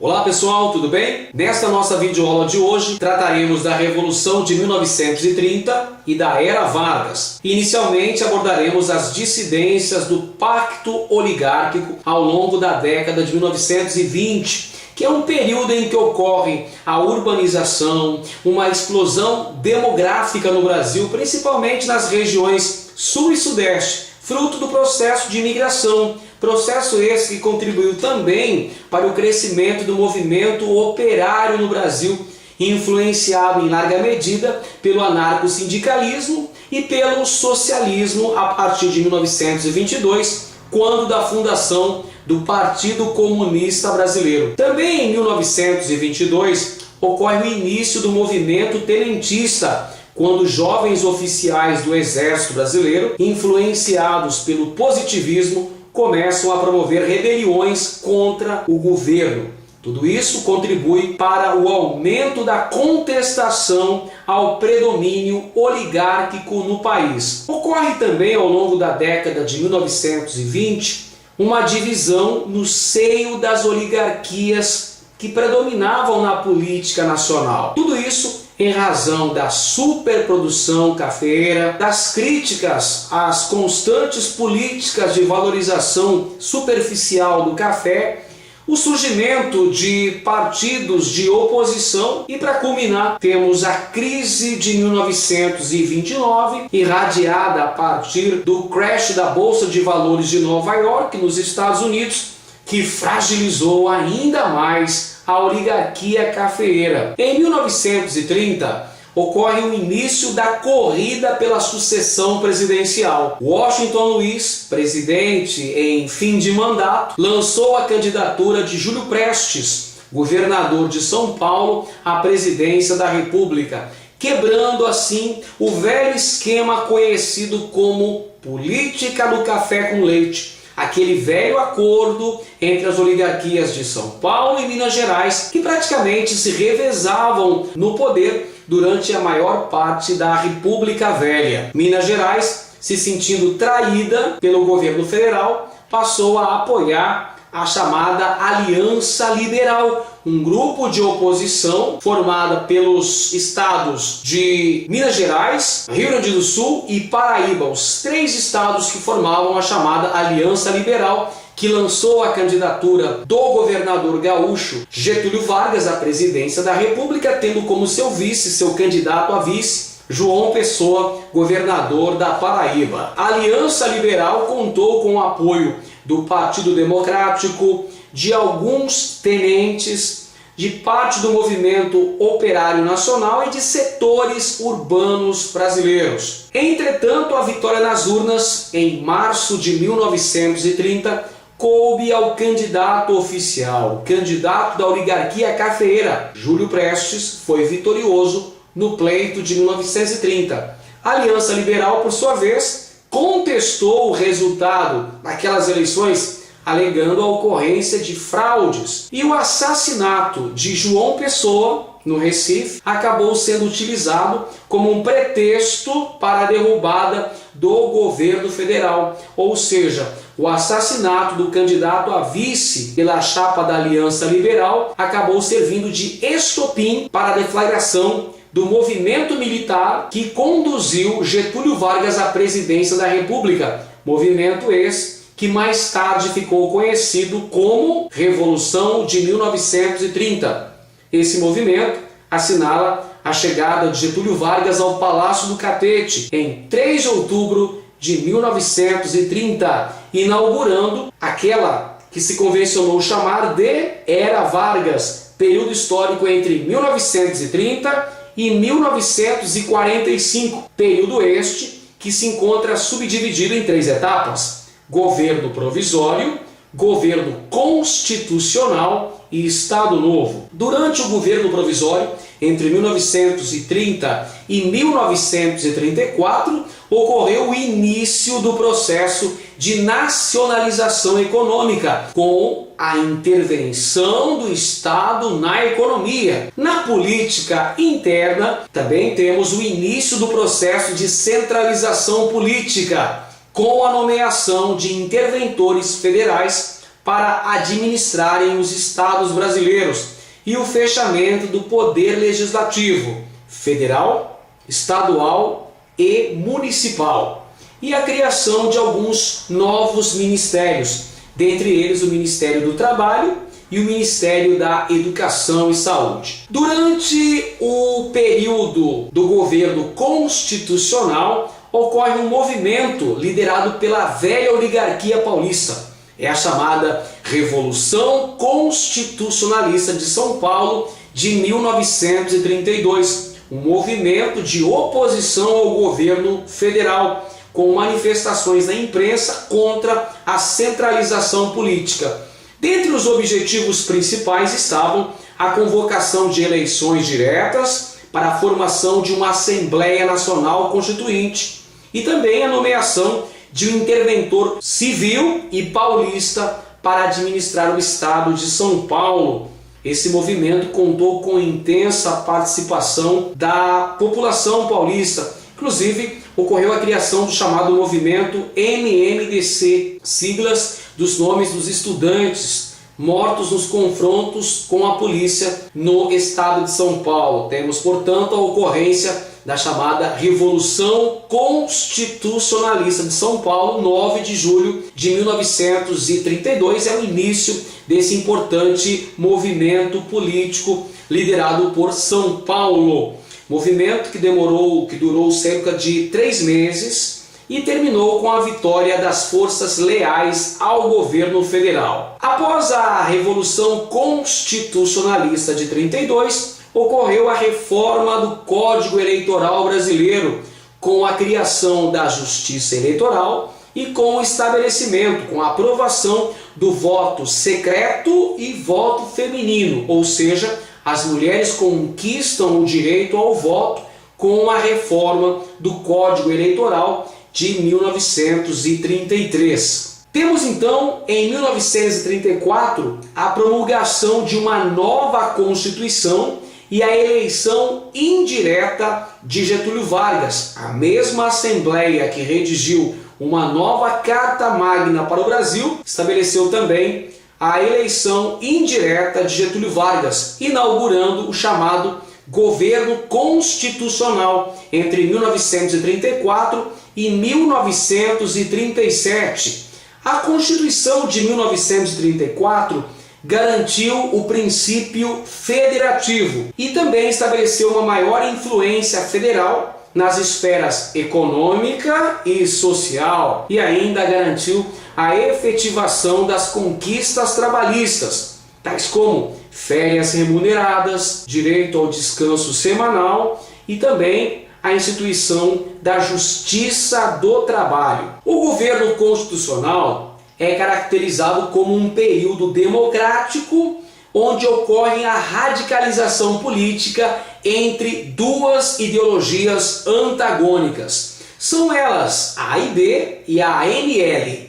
Olá pessoal, tudo bem? Nesta nossa videoaula de hoje trataremos da Revolução de 1930 e da Era Vargas. Inicialmente abordaremos as dissidências do Pacto Oligárquico ao longo da década de 1920, que é um período em que ocorre a urbanização, uma explosão demográfica no Brasil, principalmente nas regiões sul e sudeste, fruto do processo de imigração, processo esse que contribuiu também para o crescimento do movimento operário no Brasil, influenciado em larga medida pelo anarcossindicalismo e pelo socialismo a partir de 1922, quando da fundação do Partido Comunista Brasileiro. Também em 1922 ocorre o início do movimento tenentista, quando jovens oficiais do Exército Brasileiro, influenciados pelo positivismo, começam a promover rebeliões contra o governo. Tudo isso contribui para o aumento da contestação ao predomínio oligárquico no país. Ocorre também ao longo da década de 1920 uma divisão no seio das oligarquias que predominavam na política nacional. Tudo isso em razão da superprodução cafeeira, das críticas às constantes políticas de valorização superficial do café, o surgimento de partidos de oposição e, para culminar, temos a crise de 1929, irradiada a partir do crash da Bolsa de Valores de Nova York, nos Estados Unidos, que fragilizou ainda mais a oligarquia cafeeira. Em 1930, ocorre o início da corrida pela sucessão presidencial. Washington Luiz, presidente em fim de mandato, lançou a candidatura de Júlio Prestes, governador de São Paulo, à presidência da República, quebrando assim o velho esquema conhecido como política do café com leite. Aquele velho acordo entre as oligarquias de São Paulo e Minas Gerais, que praticamente se revezavam no poder durante a maior parte da República Velha. Minas Gerais, se sentindo traída pelo governo federal, passou a apoiar a chamada Aliança Liberal, um grupo de oposição formada pelos estados de Minas Gerais, Rio Grande do Sul e Paraíba, os três estados que formavam a chamada Aliança Liberal, que lançou a candidatura do governador gaúcho Getúlio Vargas à presidência da República, tendo como seu vice, seu candidato a vice, João Pessoa, governador da Paraíba. A Aliança Liberal contou com o apoio do Partido Democrático, de alguns tenentes, de parte do movimento operário nacional e de setores urbanos brasileiros. Entretanto, a vitória nas urnas, em março de 1930, coube ao candidato oficial, o candidato da oligarquia cafeeira. Júlio Prestes foi vitorioso no pleito de 1930. A Aliança Liberal, por sua vez, contestou o resultado daquelas eleições, alegando a ocorrência de fraudes. E o assassinato de João Pessoa, no Recife, acabou sendo utilizado como um pretexto para a derrubada do governo federal. Ou seja, o assassinato do candidato a vice pela chapa da Aliança Liberal acabou servindo de estopim para a deflagração do movimento militar que conduziu Getúlio Vargas à presidência da República. Movimento esse que mais tarde ficou conhecido como Revolução de 1930. Esse movimento assinala a chegada de Getúlio Vargas ao Palácio do Catete em 3 de outubro de 1930, inaugurando aquela que se convencionou chamar de Era Vargas, período histórico entre 1930 e 1945, período este que se encontra subdividido em 3 etapas: governo provisório, governo constitucional e Estado Novo. Durante o governo provisório, entre 1930 e 1934, ocorreu o início do processo de nacionalização econômica, com a intervenção do Estado na economia. Na política interna, também temos o início do processo de centralização política, com a nomeação de interventores federais para administrarem os estados brasileiros e o fechamento do poder legislativo federal, estadual e municipal, e a criação de alguns novos ministérios, dentre eles o Ministério do Trabalho e o Ministério da Educação e Saúde. Durante o período do governo constitucional, ocorre um movimento liderado pela velha oligarquia paulista. É a chamada Revolução Constitucionalista de São Paulo de 1932, um movimento de oposição ao governo federal, com manifestações na imprensa contra a centralização política. Dentre os objetivos principais estavam a convocação de eleições diretas para a formação de uma Assembleia Nacional Constituinte e também a nomeação de um interventor civil e paulista para administrar o estado de São Paulo. Esse movimento contou com intensa participação da população paulista. Inclusive, ocorreu a criação do chamado movimento MMDC, siglas dos nomes dos estudantes mortos nos confrontos com a polícia no estado de São Paulo. Temos, portanto, a ocorrência da chamada Revolução Constitucionalista de São Paulo, 9 de julho de 1932, é o início desse importante movimento político liderado por São Paulo. Movimento que durou cerca de 3 meses e terminou com a vitória das forças leais ao governo federal. Após a Revolução Constitucionalista de 32, ocorreu a reforma do Código Eleitoral Brasileiro, com a criação da Justiça Eleitoral e com o estabelecimento, com a aprovação do voto secreto e voto feminino, ou seja, as mulheres conquistam o direito ao voto com a reforma do Código Eleitoral de 1933. Temos então, em 1934, a promulgação de uma nova Constituição e a eleição indireta de Getúlio Vargas. A mesma Assembleia que redigiu uma nova Carta Magna para o Brasil estabeleceu também a eleição indireta de Getúlio Vargas, inaugurando o chamado Governo Constitucional entre 1934 e 1937. A Constituição de 1934 garantiu o princípio federativo e também estabeleceu uma maior influência federal nas esferas econômica e social, e ainda garantiu a efetivação das conquistas trabalhistas, tais como férias remuneradas, direito ao descanso semanal e também a instituição da Justiça do Trabalho. O governo constitucional é caracterizado como um período democrático onde ocorre a radicalização política entre duas ideologias antagônicas. São elas a AIB e a ANL.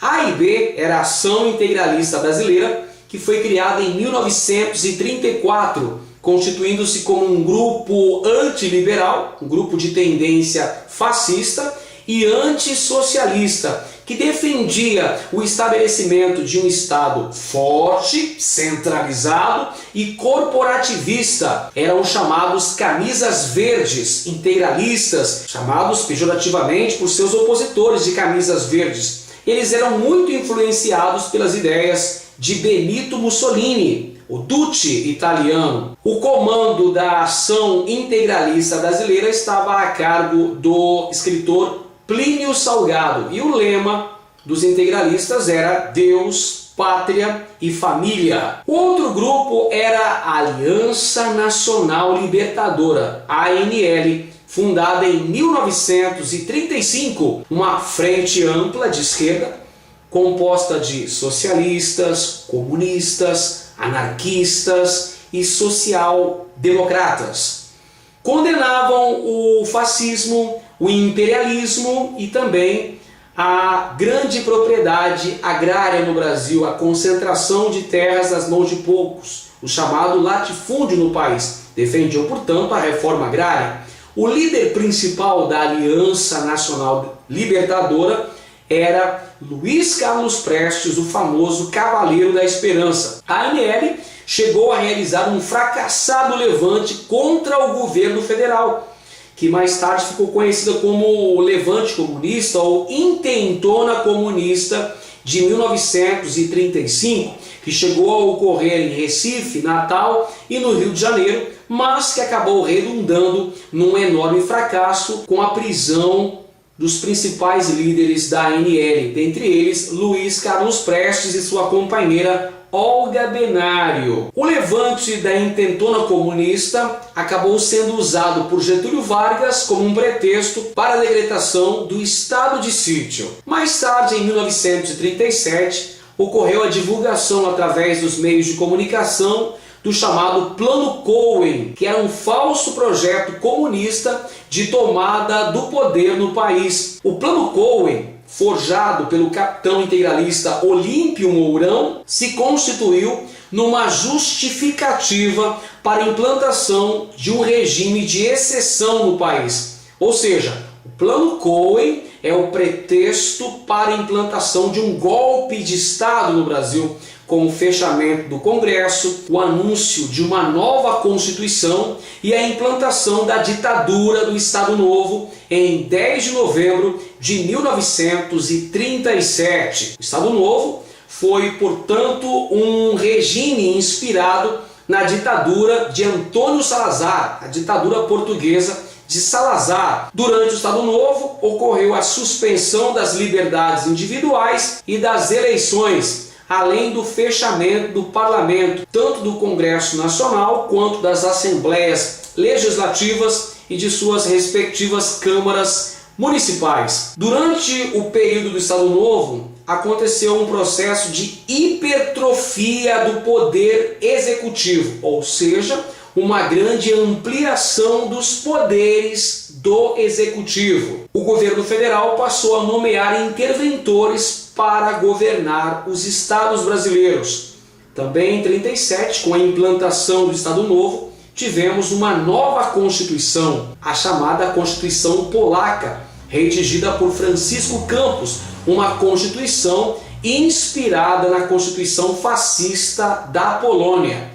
A AIB era a Ação Integralista Brasileira, que foi criada em 1934, constituindo-se como um grupo antiliberal, um grupo de tendência fascista e antissocialista, que defendia o estabelecimento de um Estado forte, centralizado e corporativista. Eram chamados camisas verdes integralistas, chamados pejorativamente por seus opositores de camisas verdes. Eles eram muito influenciados pelas ideias de Benito Mussolini, o Duce italiano. O comando da Ação Integralista Brasileira estava a cargo do escritor Plínio Salgado, e o lema dos integralistas era Deus, Pátria e Família. O outro grupo era a Aliança Nacional Libertadora, ANL, fundada em 1935, uma frente ampla de esquerda, composta de socialistas, comunistas, anarquistas e social-democratas. Condenavam o fascismo, o imperialismo e também a grande propriedade agrária no Brasil, a concentração de terras nas mãos de poucos, o chamado latifúndio no país. Defendiam, portanto, a reforma agrária. O líder principal da Aliança Nacional Libertadora era Luiz Carlos Prestes, o famoso Cavaleiro da Esperança. A ANL chegou a realizar um fracassado levante contra o governo federal, que mais tarde ficou conhecida como Levante Comunista ou Intentona Comunista de 1935, que chegou a ocorrer em Recife, Natal e no Rio de Janeiro, mas que acabou redundando num enorme fracasso com a prisão dos principais líderes da ANL, dentre eles Luiz Carlos Prestes e sua companheira Olga Benário. O levante da Intentona Comunista acabou sendo usado por Getúlio Vargas como um pretexto para a decretação do estado de sítio. Mais tarde, em 1937, ocorreu a divulgação através dos meios de comunicação do chamado Plano Cohen, que era um falso projeto comunista de tomada do poder no país. O Plano Cohen, forjado pelo capitão integralista Olímpio Mourão, se constituiu numa justificativa para a implantação de um regime de exceção no país. Ou seja, o Plano Cohen é o pretexto para a implantação de um golpe de Estado no Brasil, com o fechamento do Congresso, o anúncio de uma nova Constituição e a implantação da ditadura do Estado Novo em 10 de novembro de 1937. O Estado Novo foi, portanto, um regime inspirado na ditadura de Antônio Salazar, a ditadura portuguesa de Salazar. Durante o Estado Novo, ocorreu a suspensão das liberdades individuais e das eleições, além do fechamento do parlamento, tanto do Congresso Nacional quanto das assembleias legislativas e de suas respectivas câmaras municipais. Durante o período do Estado Novo, aconteceu um processo de hipertrofia do poder executivo, ou seja, uma grande ampliação dos poderes do executivo. O governo federal passou a nomear interventores para governar os estados brasileiros. Também em 1937, com a implantação do Estado Novo, tivemos uma nova Constituição, a chamada Constituição Polaca, redigida por Francisco Campos, uma Constituição inspirada na Constituição fascista da Polônia.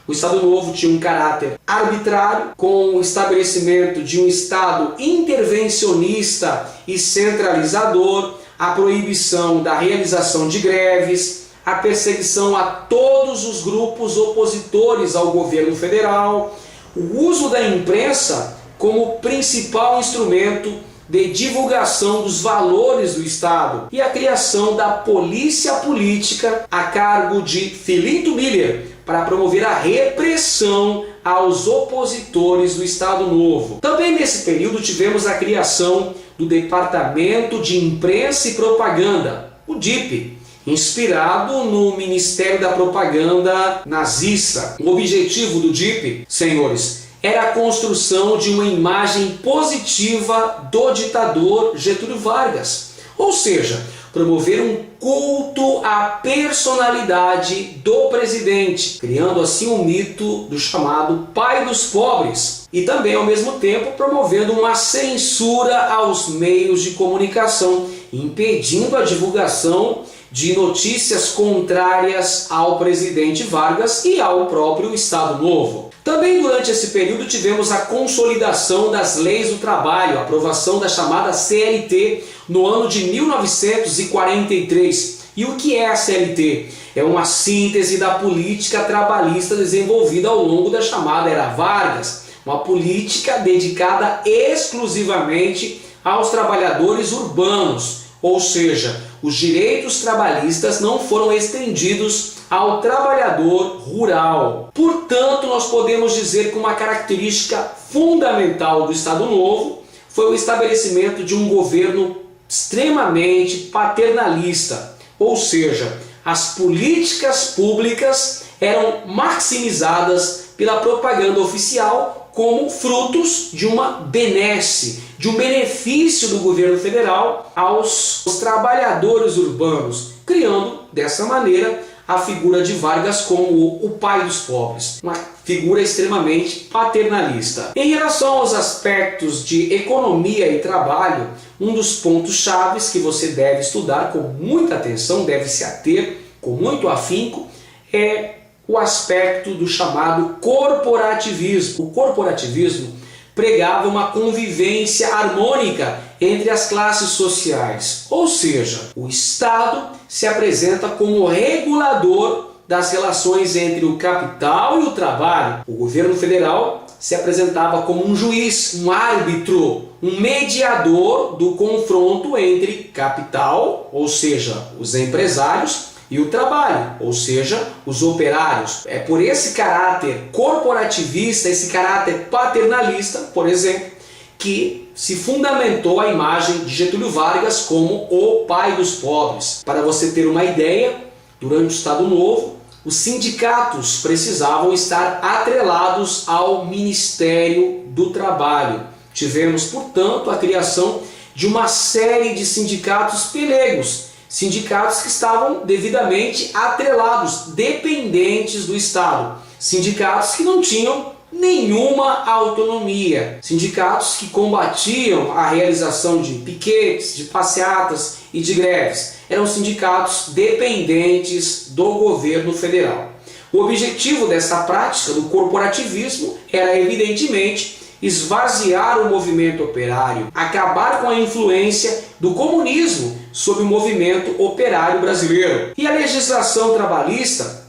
O Estado Novo tinha um caráter arbitrário, com o estabelecimento de um Estado intervencionista e centralizador, a proibição da realização de greves, a perseguição a todos os grupos opositores ao governo federal, o uso da imprensa como principal instrumento de divulgação dos valores do Estado e a criação da polícia política a cargo de Filinto Miller para promover a repressão aos opositores do Estado Novo. Também nesse período tivemos a criação do Departamento de Imprensa e Propaganda, o DIP, inspirado no Ministério da Propaganda nazista. O objetivo do DIP, senhores, era a construção de uma imagem positiva do ditador Getúlio Vargas, ou seja, promover um culto à personalidade do presidente, criando assim um mito do chamado pai dos pobres, e também ao mesmo tempo promovendo uma censura aos meios de comunicação, impedindo a divulgação de notícias contrárias ao presidente Vargas e ao próprio Estado Novo. Também durante esse período tivemos a consolidação das leis do trabalho, a aprovação da chamada CLT no ano de 1943. E o que é a CLT? É uma síntese da política trabalhista desenvolvida ao longo da chamada Era Vargas, uma política dedicada exclusivamente aos trabalhadores urbanos, ou seja, os direitos trabalhistas não foram estendidos ao trabalhador rural. Portanto, nós podemos dizer que uma característica fundamental do Estado Novo foi o estabelecimento de um governo extremamente paternalista, ou seja, as políticas públicas eram maximizadas pela propaganda oficial como frutos de uma benesse, de um benefício do governo federal aos trabalhadores urbanos, criando dessa maneira a figura de Vargas como o pai dos pobres, uma figura extremamente paternalista. Em relação aos aspectos de economia e trabalho, um dos pontos chaves que você deve estudar com muita atenção, deve se ater com muito afinco, é o aspecto do chamado corporativismo. O corporativismo pregava uma convivência harmônica entre as classes sociais, ou seja, o Estado se apresenta como regulador das relações entre o capital e o trabalho. O governo federal se apresentava como um juiz, um árbitro, um mediador do confronto entre capital, ou seja, os empresários, e o trabalho, ou seja, os operários. É por esse caráter corporativista, esse caráter paternalista, por exemplo, que se fundamentou a imagem de Getúlio Vargas como o pai dos pobres. Para você ter uma ideia, durante o Estado Novo, os sindicatos precisavam estar atrelados ao Ministério do Trabalho. Tivemos, portanto, a criação de uma série de sindicatos pelegos, sindicatos que estavam devidamente atrelados, dependentes do Estado, sindicatos que não tinham nenhuma autonomia, sindicatos que combatiam a realização de piquetes, de passeatas e de greves. Eram sindicatos dependentes do governo federal. O objetivo dessa prática do corporativismo era, evidentemente, esvaziar o movimento operário, acabar com a influência do comunismo sobre o movimento operário brasileiro. E a legislação trabalhista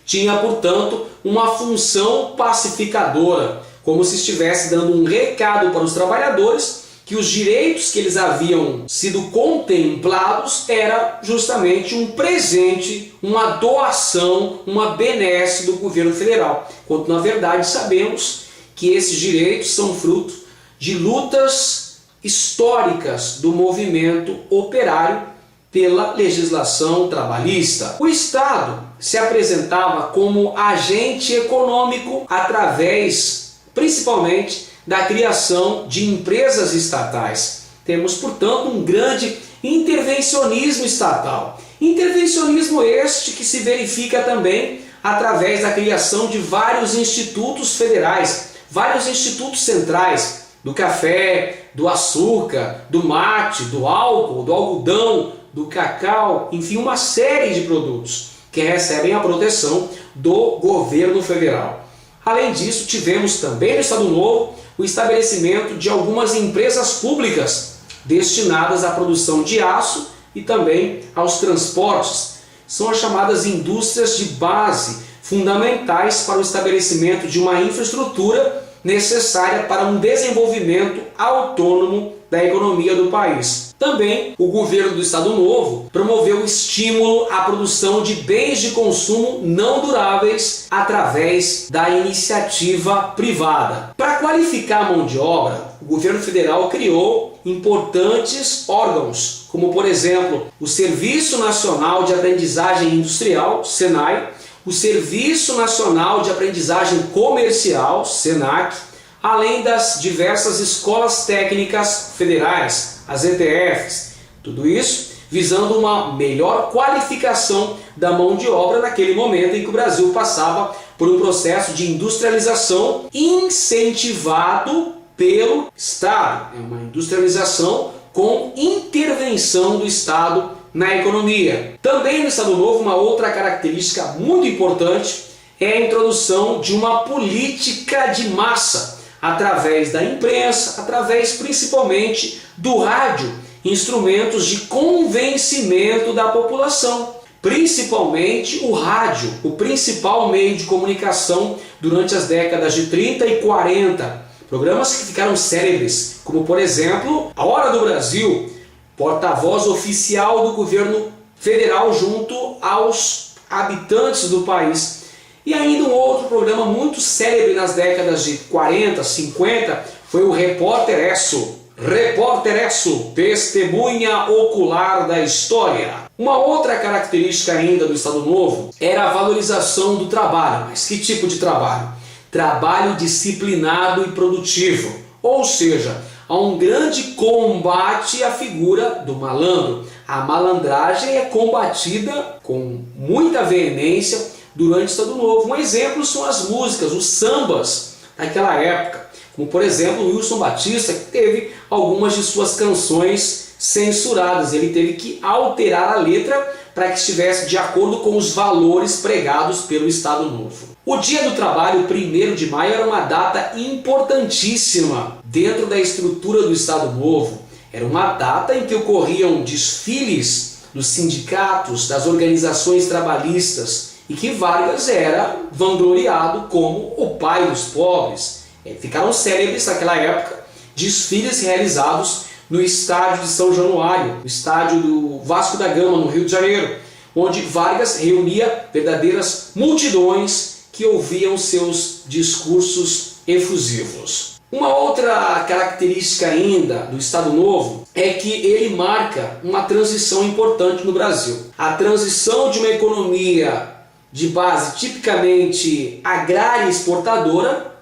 tinha, portanto, uma função pacificadora, como se estivesse dando um recado para os trabalhadores que os direitos que eles haviam sido contemplados era justamente um presente, uma doação, uma benesse do governo federal, quando na verdade sabemos que esses direitos são fruto de lutas históricas do movimento operário pela legislação trabalhista. O Estado se apresentava como agente econômico através, principalmente, da criação de empresas estatais. Temos, portanto, um grande intervencionismo estatal. Intervencionismo este que se verifica também através da criação de vários institutos federais, vários institutos centrais, do café, do açúcar, do mate, do álcool, do algodão, do cacau, enfim, uma série de produtos que recebem a proteção do governo federal. Além disso, tivemos também no Estado Novo o estabelecimento de algumas empresas públicas destinadas à produção de aço e também aos transportes. São as chamadas indústrias de base, fundamentais para o estabelecimento de uma infraestrutura necessária para um desenvolvimento autônomo da economia do país. Também o governo do Estado Novo promoveu o estímulo à produção de bens de consumo não duráveis através da iniciativa privada. Para qualificar a mão de obra, o governo federal criou importantes órgãos, como por exemplo o Serviço Nacional de Aprendizagem Industrial, SENAI, o Serviço Nacional de Aprendizagem Comercial, SENAC, além das diversas escolas técnicas federais, as ETFs. Tudo isso visando uma melhor qualificação da mão de obra naquele momento em que o Brasil passava por um processo de industrialização incentivado pelo Estado. É uma industrialização com intervenção do Estado na economia. Também no Estado Novo, uma outra característica muito importante é a introdução de uma política de massa, através da imprensa, através principalmente do rádio, instrumentos de convencimento da população. Principalmente o rádio, o principal meio de comunicação durante as décadas de 30 e 40. Programas que ficaram célebres, como por exemplo, A Hora do Brasil, porta-voz oficial do governo federal junto aos habitantes do país. E ainda um outro programa muito célebre nas décadas de 40, 50, foi o Repórter Esso. Repórter Esso, testemunha ocular da história. Uma outra característica ainda do Estado Novo era a valorização do trabalho. Mas que tipo de trabalho? Trabalho disciplinado e produtivo. Ou seja, há um grande combate à figura do malandro, a malandragem é combatida com muita veemência durante o Estado Novo. Um exemplo são as músicas, os sambas daquela época, como por exemplo o Wilson Batista, que teve algumas de suas canções censuradas. Ele teve que alterar a letra para que estivesse de acordo com os valores pregados pelo Estado Novo. O Dia do Trabalho, 1º de maio, era uma data importantíssima dentro da estrutura do Estado Novo. Era uma data em que ocorriam desfiles dos sindicatos, das organizações trabalhistas, e que Vargas era vangloriado como o pai dos pobres. Ficaram célebres naquela época desfiles realizados no estádio de São Januário, no estádio do Vasco da Gama, no Rio de Janeiro, onde Vargas reunia verdadeiras multidões que ouviam seus discursos efusivos. Uma outra característica ainda do Estado Novo é que ele marca uma transição importante no Brasil. A transição de uma economia de base tipicamente agrária e exportadora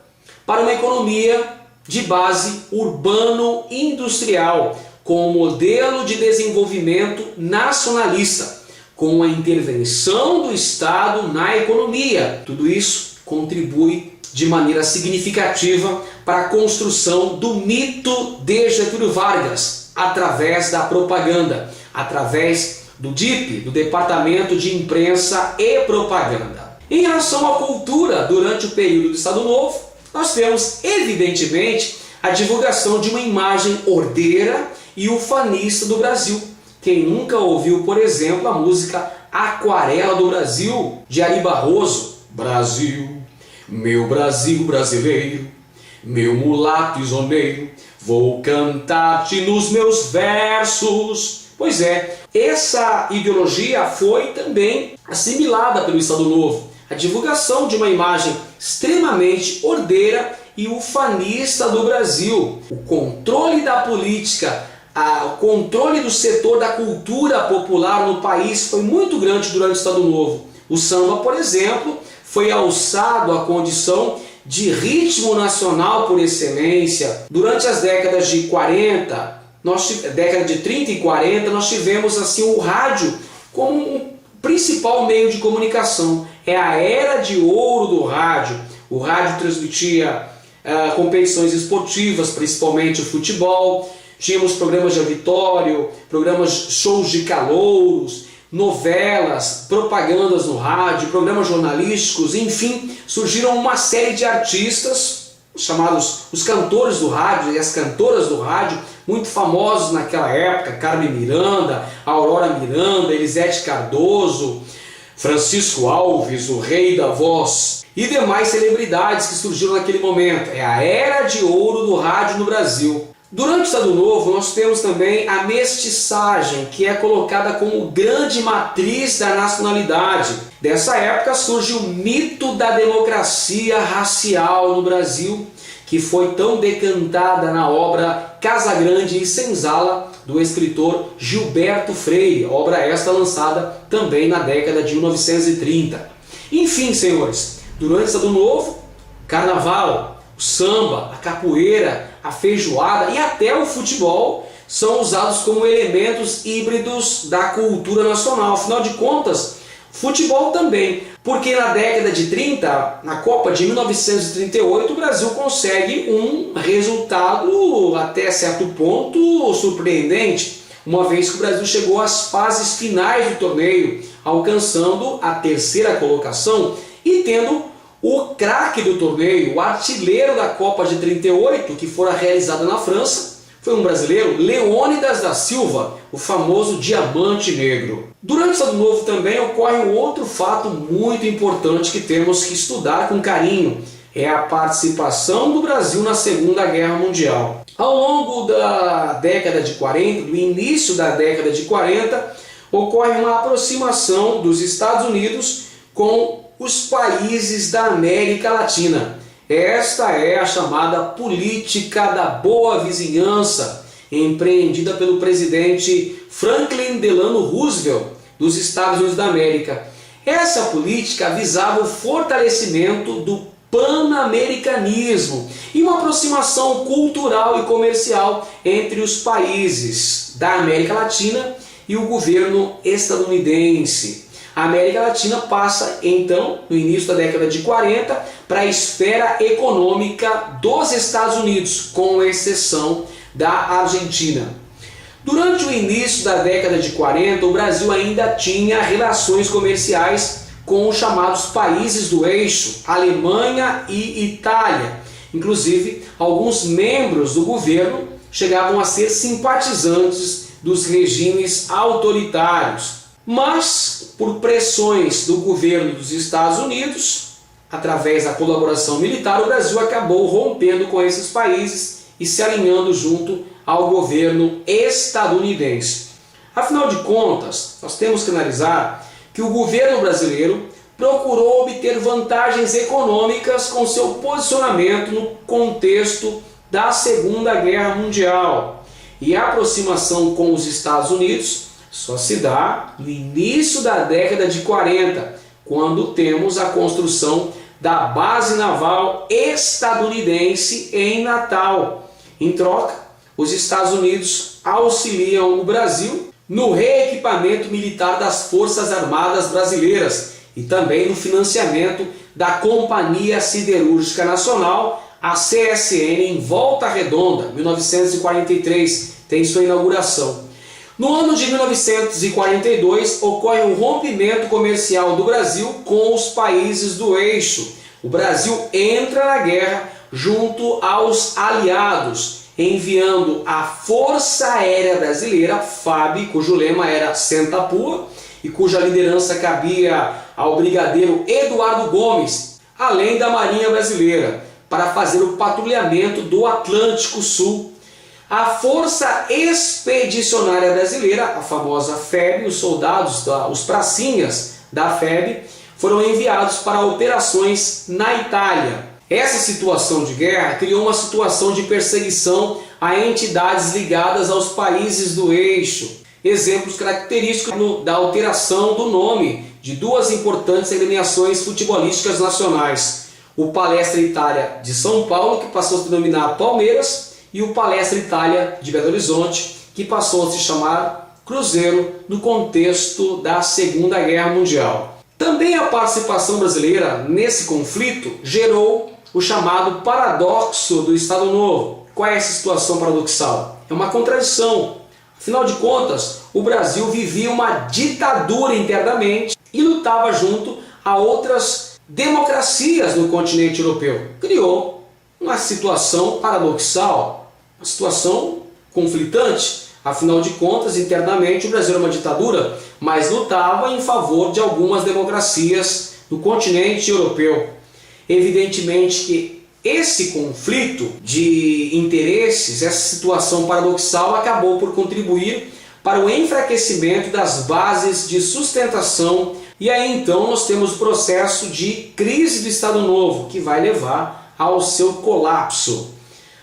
para uma economia de base urbano-industrial, com um modelo de desenvolvimento nacionalista, com a intervenção do Estado na economia. Tudo isso contribui de maneira significativa para a construção do mito de Getúlio Vargas, através da propaganda, através do DIP, do Departamento de Imprensa e Propaganda. Em relação à cultura, durante o período do Estado Novo, nós temos, evidentemente, a divulgação de uma imagem ordeira e ufanista do Brasil. Quem nunca ouviu, por exemplo, a música Aquarela do Brasil, de Ari Barroso? Brasil, meu Brasil brasileiro, meu mulato isoneiro, vou cantar-te nos meus versos. Pois é, essa ideologia foi também assimilada pelo Estado Novo. A divulgação de uma imagem extremamente ordeira e ufanista do Brasil. O controle da política, o controle do setor da cultura popular no país foi muito grande durante o Estado Novo. O samba, por exemplo, foi alçado à condição de ritmo nacional por excelência. Durante as décadas de 40, década de 30 e 40, nós tivemos assim o rádio como um principal meio de comunicação. É a era de ouro do rádio. O rádio transmitia competições esportivas, principalmente o futebol. Tínhamos programas de auditório, shows de calouros, novelas, propagandas no rádio, programas jornalísticos, enfim, surgiram uma série de artistas, chamados os cantores do rádio e as cantoras do rádio, muito famosos naquela época: Carmen Miranda, Aurora Miranda, Elisete Cardoso, Francisco Alves, o rei da voz, e demais celebridades que surgiram naquele momento. É a era de ouro do rádio no Brasil. Durante o Estado Novo, nós temos também a mestiçagem, que é colocada como grande matriz da nacionalidade. Dessa época surge o mito da democracia racial no Brasil, que foi tão decantada na obra Casagrande e Senzala, do escritor Gilberto Freire, obra esta lançada também na década de 1930. Enfim, senhores, durante o Estado Novo, carnaval, o samba, a capoeira, a feijoada e até o futebol são usados como elementos híbridos da cultura nacional. Afinal de contas, futebol também, porque na década de 30, na Copa de 1938, o Brasil consegue um resultado até certo ponto surpreendente, uma vez que o Brasil chegou às fases finais do torneio, alcançando a 3ª colocação e tendo o craque do torneio, o artilheiro da Copa de 38, que fora realizada na França, foi um brasileiro, Leônidas da Silva, o famoso Diamante Negro. Durante o Estado Novo também ocorre um outro fato muito importante que temos que estudar com carinho. É a participação do Brasil na Segunda Guerra Mundial. Ao longo da década de 40, do início da década de 40, ocorre uma aproximação dos Estados Unidos com os países da América Latina. Esta é a chamada política da boa vizinhança, empreendida pelo presidente Franklin Delano Roosevelt dos Estados Unidos da América. Essa política visava o fortalecimento do pan-americanismo e uma aproximação cultural e comercial entre os países da América Latina e o governo estadunidense. A América Latina passa, então, no início da década de 40, para a esfera econômica dos Estados Unidos, com exceção da Argentina. Durante o início da década de 40, o Brasil ainda tinha relações comerciais com os chamados países do eixo, Alemanha e Itália. Inclusive, alguns membros do governo chegavam a ser simpatizantes dos regimes autoritários. Mas, por pressões do governo dos Estados Unidos, através da colaboração militar, o Brasil acabou rompendo com esses países e se alinhando junto ao governo estadunidense. Afinal de contas, nós temos que analisar que o governo brasileiro procurou obter vantagens econômicas com seu posicionamento no contexto da Segunda Guerra Mundial. E a aproximação com os Estados Unidos só se dá no início da década de 40, quando temos a construção da base naval estadunidense em Natal. Em troca, os Estados Unidos auxiliam o Brasil no reequipamento militar das Forças Armadas Brasileiras e também no financiamento da Companhia Siderúrgica Nacional, a CSN, em Volta Redonda, 1943, tem sua inauguração. No ano de 1942, ocorre o rompimento comercial do Brasil com os países do eixo. O Brasil entra na guerra junto aos aliados, enviando a Força Aérea Brasileira, FAB, cujo lema era Senta a Pua, e cuja liderança cabia ao brigadeiro Eduardo Gomes, além da Marinha Brasileira, para fazer o patrulhamento do Atlântico Sul. A Força Expedicionária Brasileira, a famosa FEB, os soldados, os pracinhas da FEB, foram enviados para operações na Itália. Essa situação de guerra criou uma situação de perseguição a entidades ligadas aos países do eixo. Exemplos característicos da alteração do nome de duas importantes agremiações futebolísticas nacionais. O Palestra Itália de São Paulo, que passou a se denominar Palmeiras, e o Palestra Itália de Belo Horizonte, que passou a se chamar Cruzeiro no contexto da Segunda Guerra Mundial. Também a participação brasileira nesse conflito gerou o chamado paradoxo do Estado Novo. Qual é essa situação paradoxal? É uma contradição. Afinal de contas, o Brasil vivia uma ditadura internamente e lutava junto a outras democracias no continente europeu. Criou uma situação paradoxal, uma situação conflitante. Afinal de contas, internamente o Brasil era uma ditadura, mas lutava em favor de algumas democracias no continente europeu. Evidentemente que esse conflito de interesses, essa situação paradoxal, acabou por contribuir para o enfraquecimento das bases de sustentação, e aí então nós temos o processo de crise do Estado Novo, que vai levar ao seu colapso.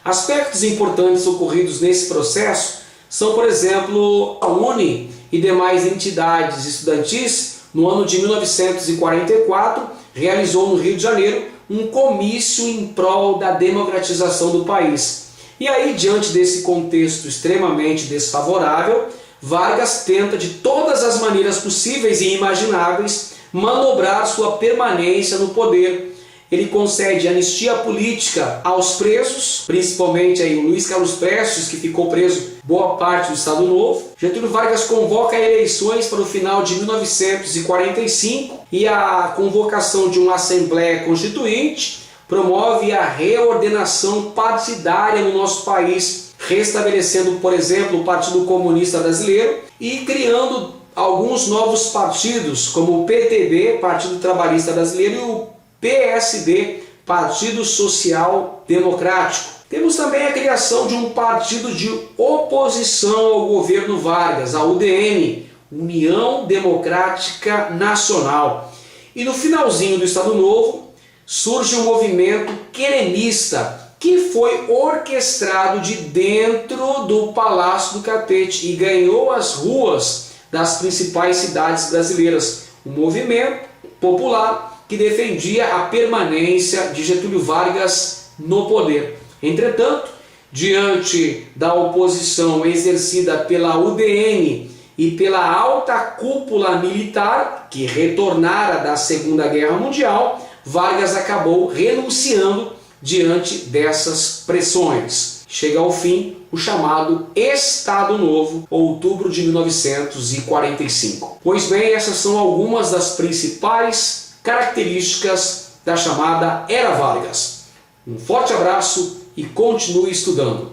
Aspectos importantes ocorridos nesse processo são, por exemplo, a UNE e demais entidades estudantis, no ano de 1944, realizou no Rio de Janeiro um comício em prol da democratização do país. E aí, diante desse contexto extremamente desfavorável, Vargas tenta de todas as maneiras possíveis e imagináveis manobrar sua permanência no poder. Ele concede anistia política aos presos, principalmente aí o Luiz Carlos Prestes, que ficou preso boa parte do Estado Novo. Getúlio Vargas convoca eleições para o final de 1945 e a convocação de uma Assembleia Constituinte promove a reordenação partidária no nosso país, restabelecendo, por exemplo, o Partido Comunista Brasileiro e criando alguns novos partidos, como o PTB, Partido Trabalhista Brasileiro, e o PSD, Partido Social Democrático. Temos também a criação de um partido de oposição ao governo Vargas, a UDN, União Democrática Nacional. E no finalzinho do Estado Novo surge um movimento querenista, que foi orquestrado de dentro do Palácio do Catete e ganhou as ruas das principais cidades brasileiras. Um movimento popular que defendia a permanência de Getúlio Vargas no poder. Entretanto, diante da oposição exercida pela UDN e pela alta cúpula militar, que retornara da Segunda Guerra Mundial, Vargas acabou renunciando diante dessas pressões. Chega ao fim o chamado Estado Novo, outubro de 1945. Pois bem, essas são algumas das principais características da chamada Era Vargas. Um forte abraço e continue estudando.